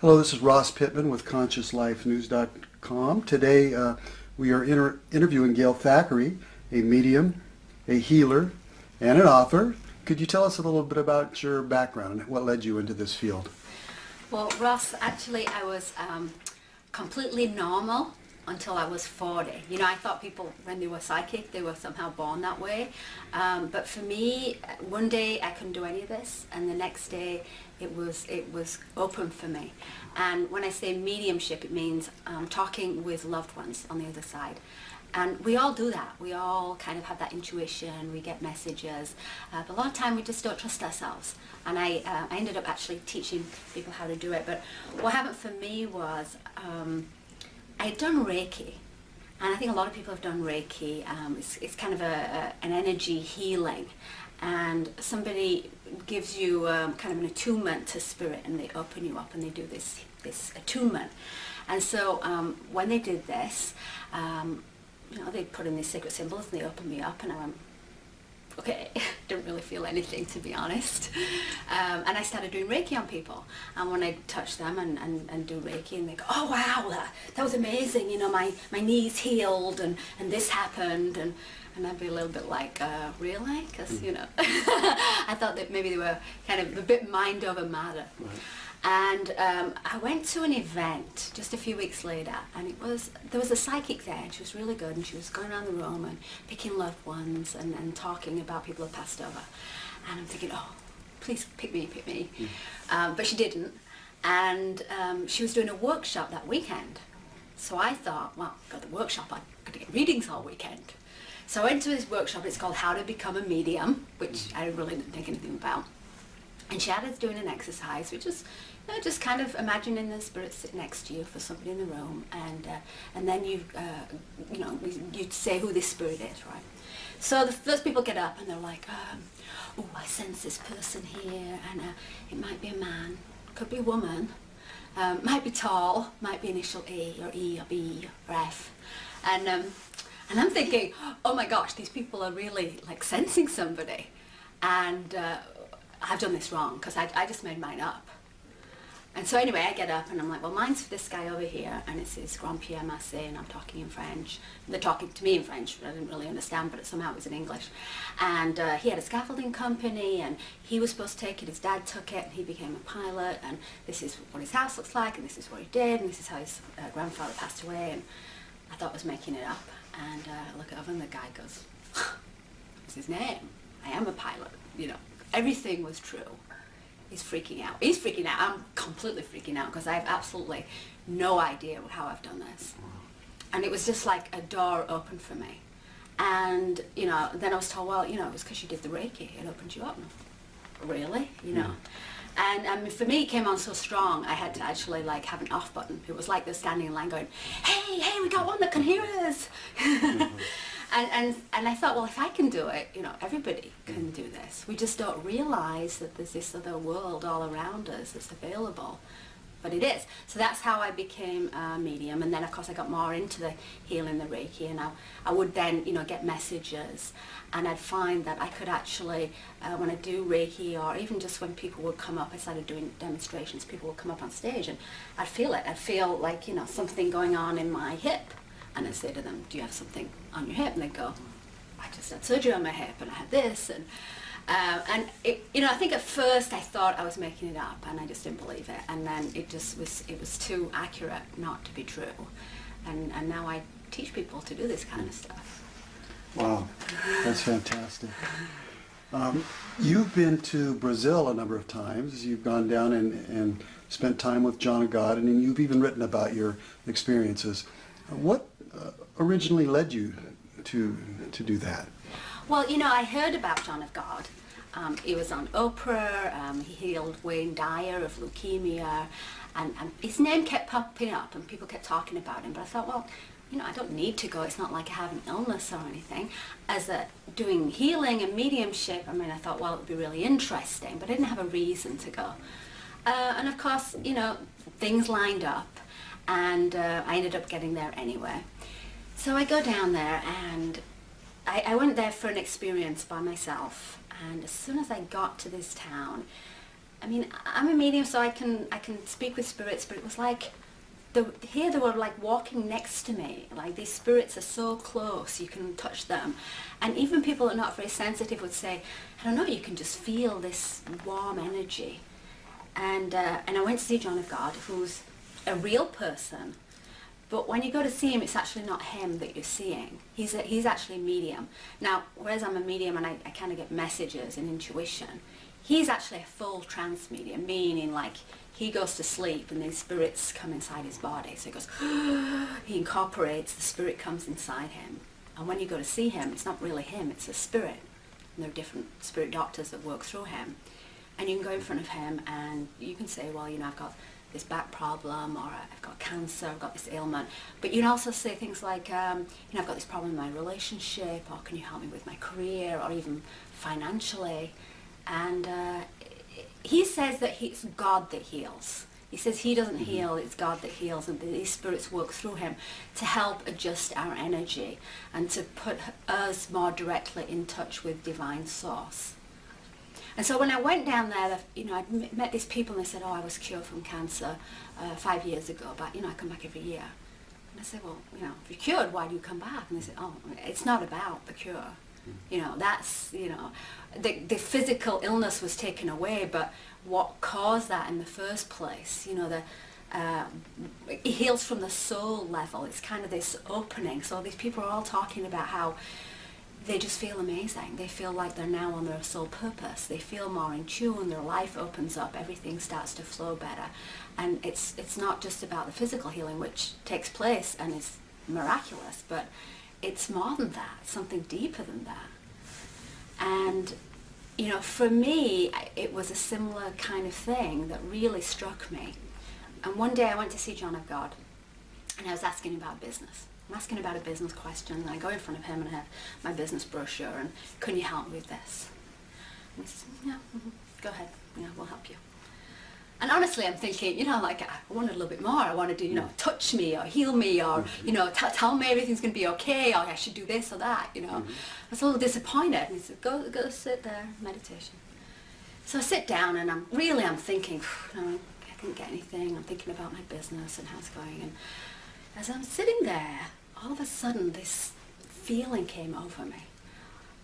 Hello, this is Ross Pittman with ConsciousLifeNews.com. Today we are interviewing Gail Thackray, a medium, a healer, and an author. Could you tell us a little bit about your background and what led you into this field? Well, Ross, actually I was completely normal until I was 40. You know, I thought people, when they were psychic, they were somehow born that way. But for me, one day I couldn't do any of this, and the next day it was open for me. And when I say mediumship, it means talking with loved ones on the other side. And we all do that. We all kind of have that intuition. We get messages. But a lot of time we just don't trust ourselves. And I ended up actually teaching people how to do it. But what happened for me was I had done Reiki. And I think a lot of people have done Reiki. It's kind of an energy healing. And somebody gives you kind of an attunement to spirit, and they open you up and they do this attunement. And so when they did this, you know, they put in these sacred symbols and they opened me up, and I went, okay, didn't really feel anything, to be honest. And I started doing Reiki on people. And when I touch them and do Reiki, and they go, oh wow, that was amazing, you know, my knees healed and this happened. And I'd be a little bit like, really? Because, you know, I thought that maybe they were kind of a bit mind over matter. Right. And I went to an event just a few weeks later, and there was a psychic there, and she was really good, and she was going around the room and picking loved ones and talking about people who passed over. And I'm thinking, oh, please pick me. But she didn't. And she was doing a workshop that weekend. So I thought, well, I've got the workshop, I'm going to get readings all weekend. So I went to this workshop. It's called How to Become a Medium, which I really didn't think anything about. And she had us doing an exercise, which is, you know, just kind of imagining the spirit sit next to you for somebody in the room, and then you know, you'd say who this spirit is, right? So the first people get up and they're like, oh, I sense this person here, and it might be a man, could be a woman, might be tall, might be initial A or E or B or F, and I'm thinking, oh my gosh, these people are really like sensing somebody, and I've done this wrong because I just made mine up. And so anyway, I get up and I'm like, well, mine's for this guy over here, and it says Grand Pierre Massé, and I'm talking in French. They're talking to me in French, but I didn't really understand, but somehow it was in English. And he had a scaffolding company, and he was supposed to take it, his dad took it, and he became a pilot, and this is what his house looks like, and this is what he did, and this is how his grandfather passed away, and I thought I was making it up. And I look over and the guy goes, what's his name? I am a pilot, you know. Everything was true. He's freaking out. He's freaking out. I'm completely freaking out because I have absolutely no idea how I've done this. And it was just like a door opened for me. And, you know, then I was told, well, you know, it was because you did the Reiki. It opened you up. Really? You know? And I mean, for me, it came on so strong, I had to actually like have an off button. It was like they're standing in line going, hey, we got one that can hear us. And I thought, well, if I can do it, you know, everybody can do this. We just don't realize that there's this other world all around us that's available. But it is. So that's how I became a medium. And then, of course, I got more into the healing, the Reiki, and I would then, you know, get messages. And I'd find that I could actually, when I do Reiki, or even just when people would come up, I started doing demonstrations, people would come up on stage, and I'd feel it. I'd feel like, you know, something going on in my hip. And I'd say to them, do you have something on your hip? And they'd go, I just had surgery on my hip, and I had this. And it, you know, I think at first I thought I was making it up, and I just didn't believe it. And then it was too accurate not to be true. And now I teach people to do this kind of stuff. Wow, that's fantastic. You've been to Brazil a number of times. You've gone down and spent time with John of God, and you've even written about your experiences. What originally led you to do that? Well, you know, I heard about John of God. He was on Oprah. He healed Wayne Dyer of leukemia, and his name kept popping up, and people kept talking about him. But I thought, well, you know, I don't need to go. It's not like I have an illness or anything. As doing healing and mediumship, I mean, I thought, well, it would be really interesting, but I didn't have a reason to go. And of course, you know, things lined up, and I ended up getting there anyway. So I go down there, and I went there for an experience by myself. And as soon as I got to this town, I mean, I'm a medium, so I can speak with spirits, but it was like, here they were like walking next to me. Like these spirits are so close, you can touch them. And even people that are not very sensitive would say, I don't know, you can just feel this warm energy. And I went to see John of God, who's a real person. But when you go to see him, it's actually not him that you're seeing. He's actually a medium. Now, whereas I'm a medium and I kind of get messages and intuition, he's actually a full trance medium, meaning like he goes to sleep and these spirits come inside his body. So he goes, he incorporates, the spirit comes inside him. And when you go to see him, it's not really him, it's a spirit. And there are different spirit doctors that work through him. And you can go in front of him and you can say, well, you know, I've got this back problem, or I've got cancer, I've got this ailment. But you can also say things like, you know, I've got this problem in my relationship, or can you help me with my career, or even financially. And he says that it's God that heals. He says he doesn't heal, it's God that heals, and these spirits work through him to help adjust our energy and to put us more directly in touch with divine source. And so when I went down there, you know, I'd met these people and they said, oh, I was cured from cancer 5 years ago, but, you know, I come back every year. And I said, well, you know, if you're cured, why do you come back? And they said, oh, it's not about the cure. You know, that's, you know, the physical illness was taken away, but what caused that in the first place, you know, it heals from the soul level. It's kind of this opening. So these people are all talking about how they just feel amazing. They feel like they're now on their soul purpose. They feel more in tune. Their life opens up. Everything starts to flow better. And it's not just about the physical healing, which takes place and is miraculous, but it's more than that. It's something deeper than that. And, you know, for me, it was a similar kind of thing that really struck me. And one day I went to see John of God, and I was asking about business. I'm asking about a business question, and I go in front of him and I have my business brochure, and can you help me with this? And he says, yeah, go ahead, yeah, we'll help you. And honestly, I'm thinking, you know, like, I want a little bit more. I wanted to, you know, touch me or heal me, or, you know, tell me everything's going to be okay, or I should do this or that, you know. I was a little disappointed. And he said, go sit there, meditation. So I sit down, and I'm thinking, no, I didn't get anything. I'm thinking about my business and how it's going. And as I'm sitting there, all of a sudden this feeling came over me.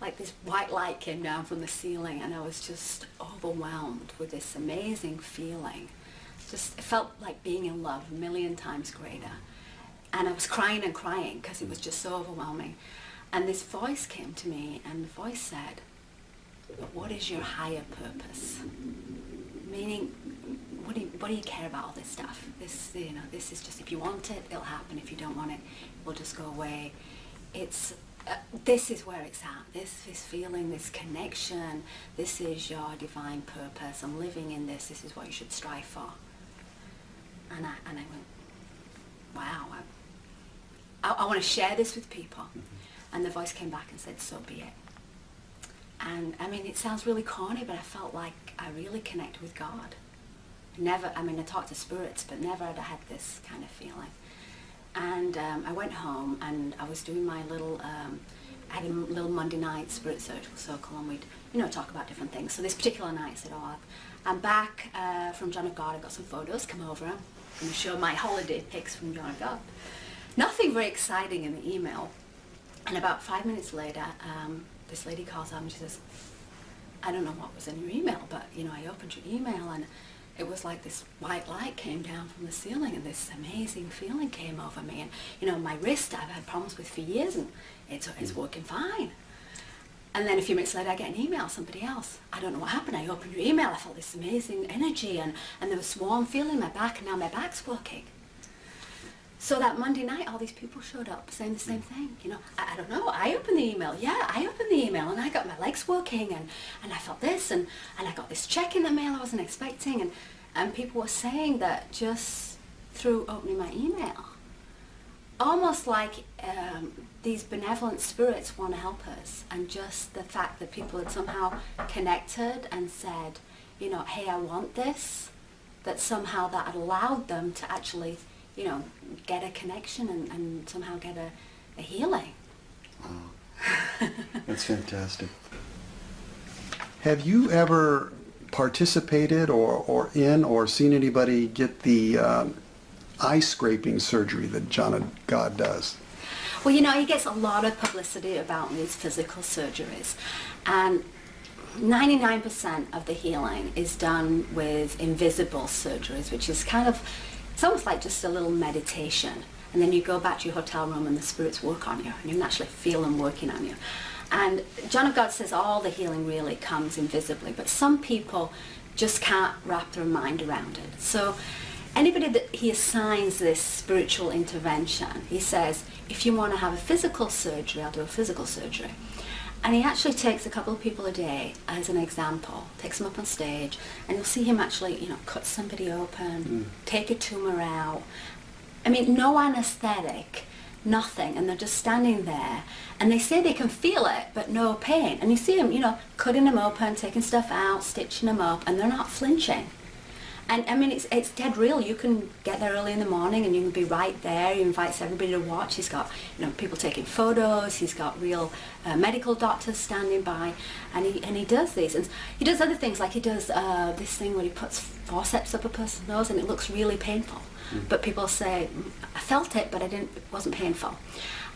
Like this white light came down from the ceiling, and I was just overwhelmed with this amazing feeling. Just, it felt like being in love a million times greater. And I was crying and crying because it was just so overwhelming. And this voice came to me, and the voice said, but what is your higher purpose? Meaning, what do you care about all this stuff? This, you know, this is just, if you want it, it'll happen. If you don't want it, it will just go away. It's, this is where it's at. This feeling, this connection, this is your divine purpose. I'm living in this. This is what you should strive for. And I went, wow, I want to share this with people. And the voice came back and said, so be it. And I mean, it sounds really corny, but I felt like I really connected with God. Never, I mean, I talked to spirits, but never had I had this kind of feeling. And I went home, and I was doing my little, I had a little Monday night spirit circle, and we'd, you know, talk about different things. So this particular night I said, oh, I'm back from John of God. I've got some photos, come over. I'm going to show my holiday pics from John of God. Nothing very exciting in the email. And about 5 minutes later, this lady calls up and she says, I don't know what was in your email, but, you know, I opened your email, and it was like this white light came down from the ceiling, and this amazing feeling came over me. And, you know, my wrist I've had problems with for years, and it's working fine. And then a few minutes later I get an email, somebody else. I don't know what happened. I opened your email, I felt this amazing energy, and there was a warm feeling in my back, and now my back's working. So that Monday night, all these people showed up saying the same thing. You know, I don't know, I opened the email. Yeah, I opened the email, and I got my legs working, and I felt this, and I got this check in the mail I wasn't expecting. And people were saying that just through opening my email. Almost like these benevolent spirits want to help us. And just the fact that people had somehow connected and said, you know, hey, I want this, that somehow that had allowed them to actually, you know, get a connection and somehow get a healing. Wow. That's fantastic. Have you ever participated or seen anybody get the eye scraping surgery that John of God does? Well, you know, he gets a lot of publicity about these physical surgeries, and 99% of the healing is done with invisible surgeries, which is kind of, it's almost like just a little meditation. And then you go back to your hotel room and the spirits work on you, and you can actually feel them working on you. And John of God says all the healing really comes invisibly, but some people just can't wrap their mind around it. So anybody that he assigns this spiritual intervention, he says, if you want to have a physical surgery, I'll do a physical surgery. And he actually takes a couple of people a day as an example, takes them up on stage, and you'll see him actually, you know, cut somebody open, take a tumor out. I mean, no anesthetic, nothing, and they're just standing there, and they say they can feel it, but no pain. And you see them, you know, cutting them open, taking stuff out, stitching them up, and they're not flinching. And I mean, it's dead real. You can get there early in the morning and you can be right there. He invites everybody to watch. He's got, you know, people taking photos. He's got real medical doctors standing by, and he does these. And he does other things, like he does this thing where he puts forceps up a person's nose, and it looks really painful. But people say, I felt it, but it wasn't painful.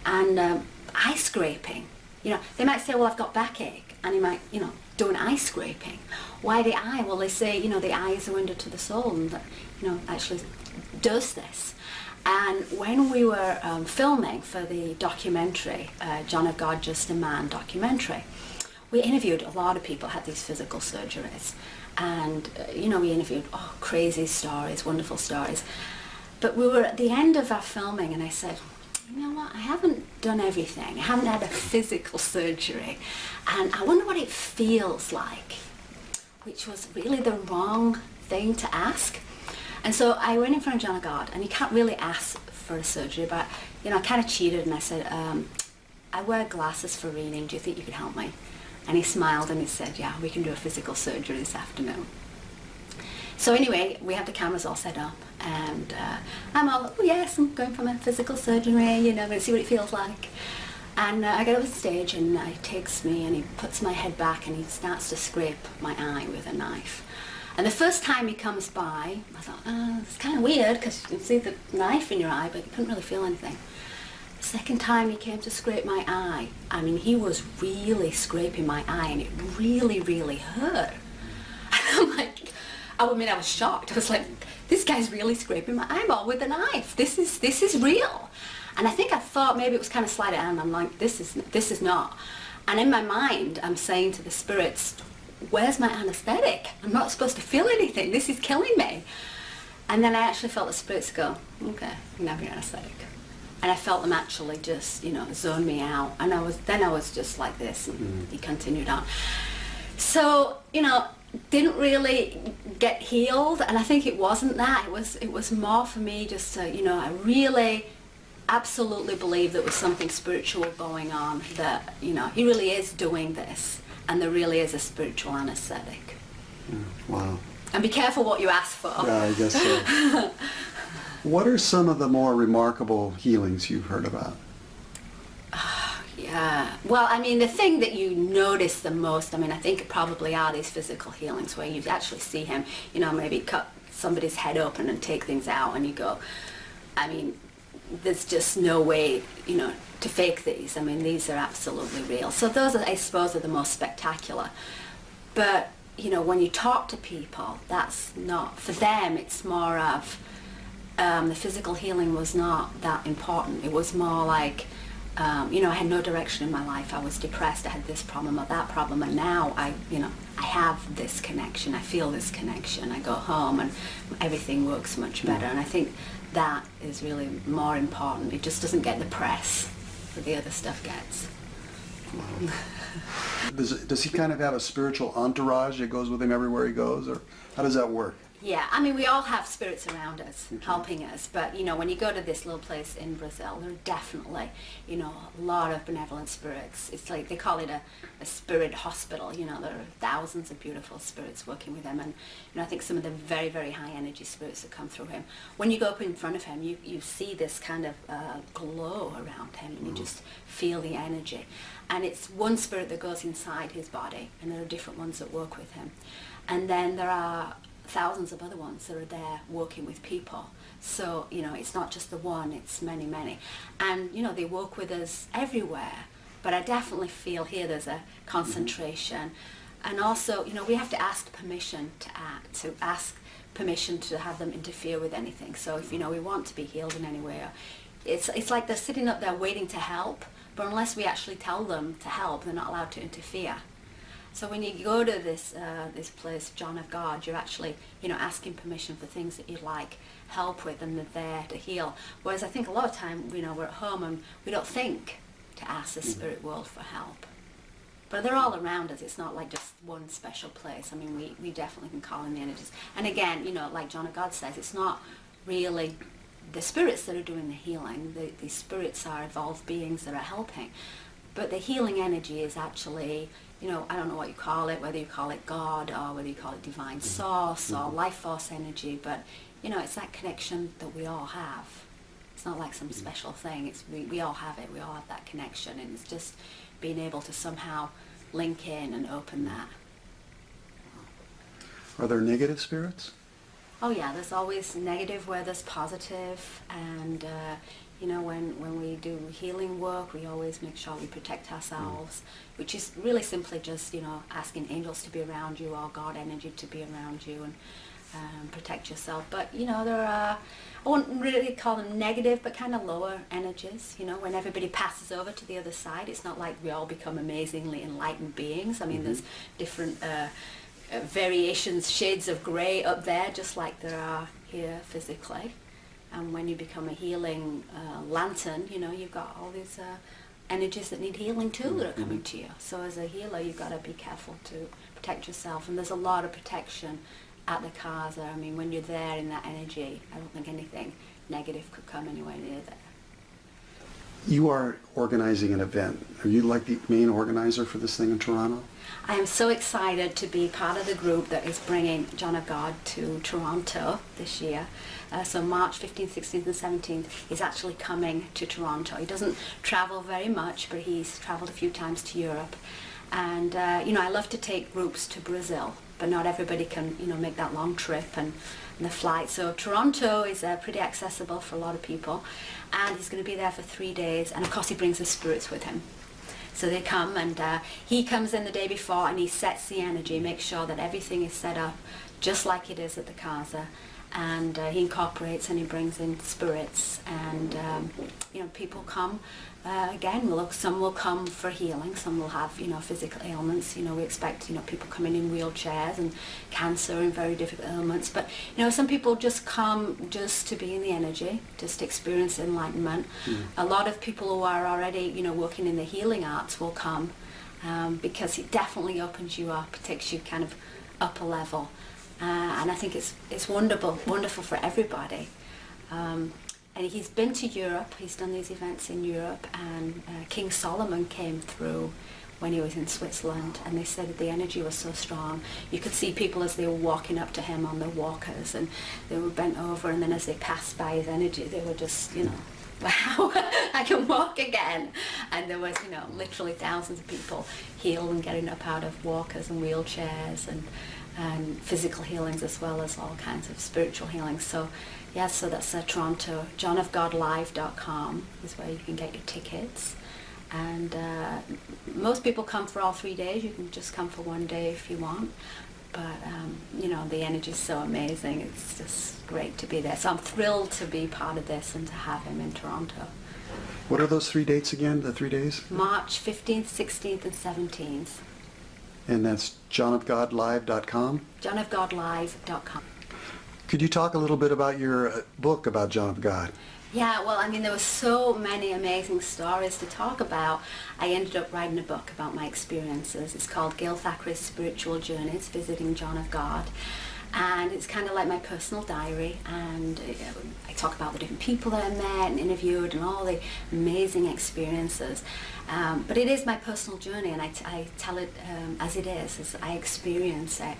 And eye scraping. You know, they might say, well, I've got backache, and he might, you know, do an eye scraping. Why the eye? Well, they say, you know, the eye is a window to the soul, and that, you know, actually does this. And when we were filming for the documentary, John of God, Just a Man documentary, we interviewed a lot of people who had these physical surgeries. And, you know, we interviewed, crazy stories, wonderful stories. But we were at the end of our filming, and I said, you know what, I haven't done everything. I haven't had a physical surgery, and I wonder what it feels like, which was really the wrong thing to ask. And so I went in front of John of God, and you can't really ask for a surgery, but, you know, I kind of cheated, and I said, I wear glasses for reading, do you think you could help me? And he smiled and he said, yeah, we can do a physical surgery this afternoon. So anyway, we have the cameras all set up, and I'm all, oh yes, I'm going for my physical surgery, you know, I'm going to see what it feels like. And I get up on stage, and he takes me and he puts my head back and he starts to scrape my eye with a knife. And the first time he comes by, I thought, it's kind of weird because you can see the knife in your eye, but you couldn't really feel anything. The second time he came to scrape my eye, I mean, he was really scraping my eye, and it really, really hurt. And I'm like, I mean, I was shocked. I was like, this guy's really scraping my eyeball with a knife. This is real. And I think I thought maybe it was kind of sleight of hand. I'm like, this is not. And in my mind, I'm saying to the spirits, where's my anesthetic? I'm not supposed to feel anything. This is killing me. And then I actually felt the spirits go, okay, you can have your anesthetic. And I felt them actually just, you know, zone me out. And I was just like this, and he continued on. So, you know, didn't really get healed, and I think it wasn't that. It was more for me just to, you know, I really absolutely believe there was something spiritual going on, that, you know, he really is doing this, and there really is a spiritual anesthetic. Wow. And be careful what you ask for. Yeah, I guess so. What are some of the more remarkable healings you've heard about? Yeah, well, I mean, the thing that you notice the most, I mean, I think it probably are these physical healings where you actually see him, you know, maybe cut somebody's head open and take things out, and you go, I mean, there's just no way, you know, to fake these. I mean, these are absolutely real. So those, I suppose, are the most spectacular. But, you know, when you talk to people, that's not, for them, it's more of, the physical healing was not that important. It was more like, you know, I had no direction in my life. I was depressed. I had this problem or that problem, and now I have this connection. I feel this connection. I go home and everything works much better. And I think that is really more important. It just doesn't get the press that the other stuff gets. Does he kind of have a spiritual entourage that goes with him everywhere he goes, or how does that work? Yeah, I mean, we all have spirits around us, helping us, but, you know, when you go to this little place in Brazil, there are definitely, you know, a lot of benevolent spirits. It's like, they call it a spirit hospital, you know, there are thousands of beautiful spirits working with him, and, you know, I think some of the very, very high energy spirits that come through him. When you go up in front of him, you see this kind of glow around him, and you just feel the energy. And it's one spirit that goes inside his body, and there are different ones that work with him. And then there are thousands of other ones that are there working with people. So, you know, it's not just the one, it's many, many. And, you know, they work with us everywhere, but I definitely feel here there's a concentration. And also, you know, we have to ask permission to act, to ask permission to have them interfere with anything. So if, you know, we want to be healed in any way, it's like they're sitting up there waiting to help, but unless we actually tell them to help, they're not allowed to interfere. So when you go to this place, John of God, you're actually, you know, asking permission for things that you'd like help with, and they're there to heal. Whereas I think a lot of time, you know, we're at home and we don't think to ask the spirit world for help. But they're all around us. It's not like just one special place. I mean, we definitely can call in the energies. And again, you know, like John of God says, it's not really the spirits that are doing the healing. The spirits are evolved beings that are helping. But the healing energy is actually, you know, I don't know what you call it, whether you call it God or whether you call it divine source or life force energy, but, you know, it's that connection that we all have. It's not like some special thing. It's we all have it. We all have that connection, and it's just being able to somehow link in and open that. Are there negative spirits? Oh yeah, there's always negative where there's positive, and you know, when we do healing work, we always make sure we protect ourselves, which is really simply just, you know, asking angels to be around you or God energy to be around you and protect yourself. But, you know, there are, I wouldn't really call them negative, but kind of lower energies. You know, when everybody passes over to the other side, it's not like we all become amazingly enlightened beings. I mean, there's different variations, shades of grey up there, just like there are here physically. And when you become a healing lantern, you know, you've got all these energies that need healing too that are coming to you. So as a healer, you've got to be careful to protect yourself. And there's a lot of protection at the casa. I mean, when you're there in that energy, I don't think anything negative could come anywhere near there. You are organizing an event. Are you like the main organizer for this thing in Toronto? I am so excited to be part of the group that is bringing John of God to Toronto this year. So March 15th, 16th and 17th, he's actually coming to Toronto. He doesn't travel very much, but he's traveled a few times to Europe. And, you know, I love to take groups to Brazil, but not everybody can, you know, make that long trip and the flight. So Toronto is pretty accessible for a lot of people. And he's going to be there for 3 days. And of course he brings the spirits with him. So they come, and he comes in the day before and he sets the energy, makes sure that everything is set up just like it is at the casa. And he incorporates and he brings in spirits, and you know, people come again. Some will come for healing, some will have, you know, physical ailments. You know, we expect, you know, people coming in wheelchairs and cancer and very difficult ailments. But, you know, some people just come just to be in the energy, just experience enlightenment. A lot of people who are already, you know, working in the healing arts will come because it definitely opens you up, it takes you kind of up a level. And I think it's wonderful for everybody. And he's been to Europe, he's done these events in Europe, and King Solomon came through when he was in Switzerland, and they said that the energy was so strong. You could see people as they were walking up to him on their walkers, and they were bent over, and then as they passed by his energy, they were just, you know, wow, I can walk again. And there was, you know, literally thousands of people healed and getting up out of walkers and wheelchairs, and physical healings as well as all kinds of spiritual healings. So yeah, so that's Toronto. johnofgodlive.com is where you can get your tickets. And most people come for all 3 days. You can just come for 1 day if you want. But you know, the energy is so amazing. It's just great to be there. So I'm thrilled to be part of this and to have him in Toronto. What are those 3 dates again, the 3 days? March 15th, 16th and 17th. And that's johnofgodlive.com? johnofgodlive.com. Could you talk a little bit about your book about John of God? Yeah, well, I mean, there were so many amazing stories to talk about. I ended up writing a book about my experiences. It's called Gail Thackray Spiritual Journeys, Visiting John of God. And it's kind of like my personal diary, and I talk about the different people that I met and interviewed and all the amazing experiences. But it is my personal journey, and I tell it as it is, as I experience it.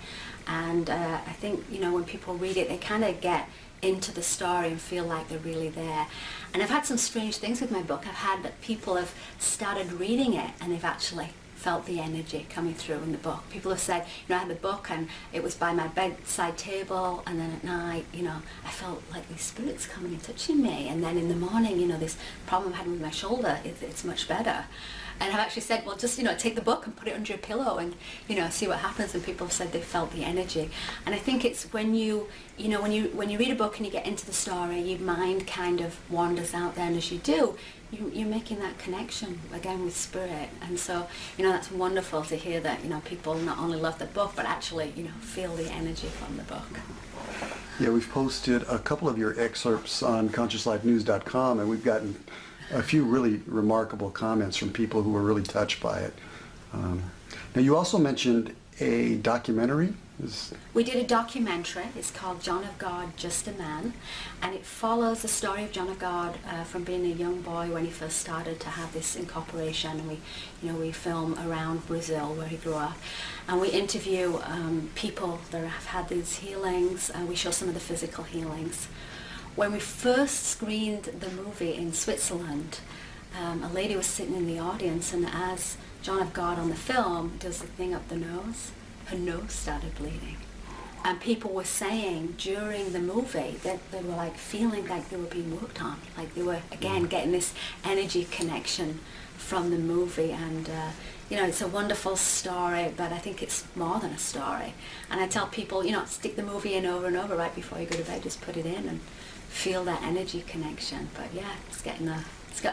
And I think, you know, when people read it, they kind of get into the story and feel like they're really there. And I've had some strange things with my book. I've had that people have started reading it and they've actually felt the energy coming through in the book. People have said, you know, I had the book and it was by my bedside table, and then at night, you know, I felt like these spirits coming and touching me, and then in the morning, you know, this problem I had with my shoulder, it's much better. And I've actually said, well, just, you know, take the book and put it under your pillow and, you know, see what happens. And people have said they felt the energy. And I think it's when you know, when you read a book and you get into the story, your mind kind of wanders out there, and as you do, you're making that connection again with spirit. And so, you know, that's wonderful to hear that, you know, people not only love the book, but actually, you know, feel the energy from the book. Yeah, we've posted a couple of your excerpts on ConsciousLifeNews.com, and we've gotten a few really remarkable comments from people who were really touched by it. Now, you also mentioned a documentary. We did a documentary. It's called John of God, Just a Man, and it follows the story of John of God from being a young boy when he first started to have this incorporation. And we film around Brazil where he grew up, and we interview people that have had these healings. We show some of the physical healings. When we first screened the movie in Switzerland, a lady was sitting in the audience, and as John of God on the film does the thing up the nose, her nose started bleeding. And people were saying during the movie that they were like feeling like they were being worked on, like they were again getting this energy connection from the movie. And you know, it's a wonderful story, but I think it's more than a story. And I tell people, you know, stick the movie in over and over right before you go to bed, just put it in and feel that energy connection. But yeah, it's got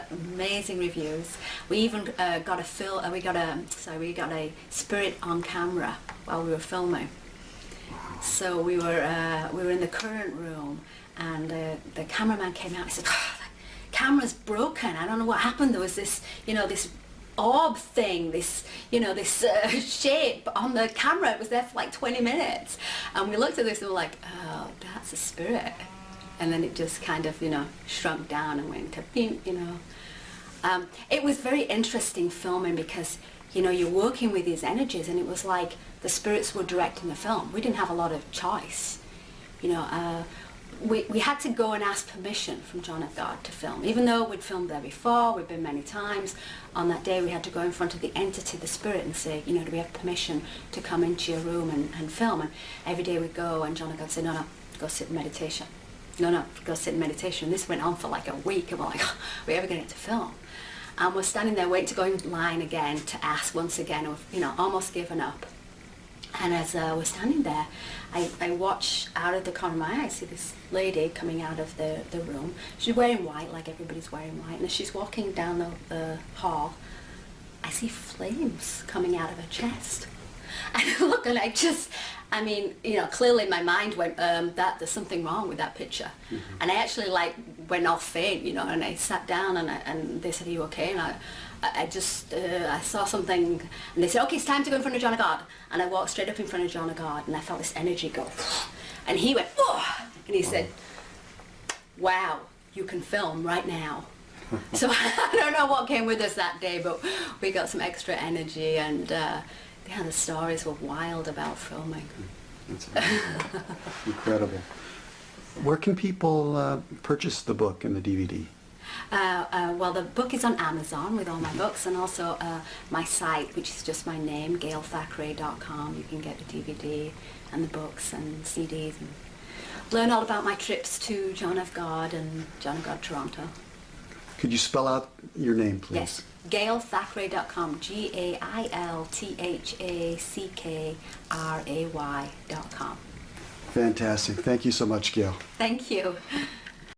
amazing reviews. We even got a spirit on camera while we were filming. So we were in the current room, and the cameraman came out and said, oh, the camera's broken. I don't know what happened. There was this, you know, this orb thing, this, you know, this shape on the camera. It was there for like 20 minutes. And we looked at this and we were like, oh, that's a spirit. And then it just kind of, you know, shrunk down and went kapink, you know. It was very interesting filming because, you know, you're working with these energies, and it was like the spirits were directing the film. We didn't have a lot of choice. You know, we had to go and ask permission from John of God to film. Even though we'd filmed there before, we'd been many times, on that day we had to go in front of the entity, the spirit, and say, you know, do we have permission to come into your room and film? And every day we'd go, and John of God said, no, go sit in meditation. No, go sit in meditation. This went on for like a week, and we're like, oh, are we ever going to get to film? And we're standing there waiting to go in line again to ask once again, or, you know, almost given up. And as we're standing there, I watch out of the corner of my eye, I see this lady coming out of the room. She's wearing white, like everybody's wearing white. And as she's walking down the hall, I see flames coming out of her chest. And I look, and I mean, you know, clearly my mind went, there's something wrong with that picture. Mm-hmm. And I actually like went off faint, you know, and I sat down, and they said, are you okay? And I saw something, and they said, okay, it's time to go in front of John of God. And I walked straight up in front of John of God, and I felt this energy go, and he went, oh, and he said, wow, you can film right now. So I don't know what came with us that day, but we got some extra energy, and yeah, the stories were wild about filming. That's incredible. Where can people purchase the book and the DVD? Well, the book is on Amazon with all my books, and also my site, which is just my name, GailThackray.com. You can get the DVD and the books and CDs, and learn all about my trips to John of God and John of God Toronto. Could you spell out your name, please? Yes, GailThackray.com, GailThackray.com. Fantastic. Thank you so much, Gail. Thank you.